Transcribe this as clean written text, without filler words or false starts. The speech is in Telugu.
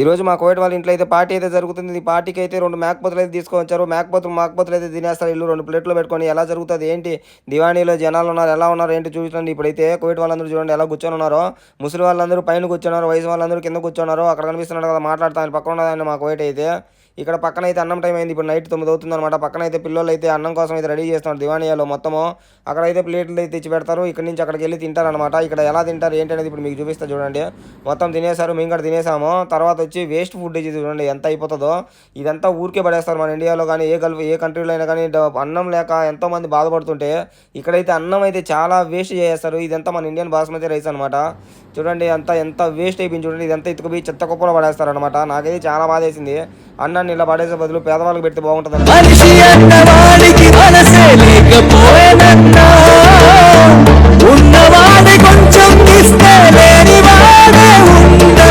ఈ రోజు మా కోవిడ్ వాళ్ళ ఇంట్లో అయితే పార్టీ అయితే జరుగుతుంది. ఈ పార్టీకి అయితే 2 మేకపోతులు అయితే తీసుకొచ్చారు. మేకపోతులు అయితే తినేస్తారు. ఇల్లు 2 ప్లేట్లు పెట్టుకొని ఎలా జరుగుతుంది ఏంటి దివాణిలో జనాలు ఉన్నారు ఎలా ఉన్నారు ఏంటి చూడండి. ఇప్పుడైతే కోవిడ్ వాళ్ళందరూ చూడండి ఎలా కూర్చొని ఉన్నారో. ముసలి వాళ్ళందరూ పైన కూర్చున్నారు, వయసు వాళ్ళందరూ కింద కూర్చున్నారు. అక్కడ కనిపిస్తున్నాడు కదా మాట్లాడతాను పక్కన ఉన్నదాన్ని మా కోవిడ్ అయితే. ఇక్కడ పక్కన అయితే అన్నం టైం అయింది. ఇప్పుడు నైట్ 9 అవుతుంది అనమాట. పక్కన అయితే పిల్లలు అయితే అన్నం కోసం అయితే రెడీ చేస్తున్నారు దివాణియాలో మొత్తము. అక్కడైతే ప్లేట్లు అయితే తెచ్చి పెడతారు. ఇక్కడ నుంచి అక్కడికి వెళ్ళి తింటారనమాట. ఇక్కడ ఎలా తింటారు ఏంటి అనేది ఇప్పుడు మీకు చూపిస్తా చూడండి. మొత్తం తినేసారు, మేము కూడా తినేసాము. తర్వాత వచ్చి వేస్ట్ ఫుడ్ ఇది చూడండి ఎంత అయిపోతుందో. ఇదంతా ఊరికే పడేస్తారు మన ఇండియాలో కానీ ఏ కంట్రీలో అయినా కానీ. అన్నం లేక ఎంతోమంది బాధపడుతుంటే ఇక్కడైతే అన్నం అయితే చాలా వేస్ట్ చేస్తారు. ఇదంతా మన ఇండియన్ బాస్మతి రైస్ అనమాట. చూడండి ఎంత వేస్ట్ అయిపోయింది చూడండి. ఇదంతా ఇతుకుపోయి చెత్త కుప్పలో పడేస్తారు అనమాట. నాకైతే చాలా బాధ వేసింది. అన్నాన్ని ఇలా పడేసే బదులు పేదవాళ్ళకి పెడితే బాగుంటుంది. మనిషి అన్నవాడికి మనసే లేకపోయేనన్నా, ఉన్నవాడి కొంచెం ఇస్తే లేనివాడే ఉండ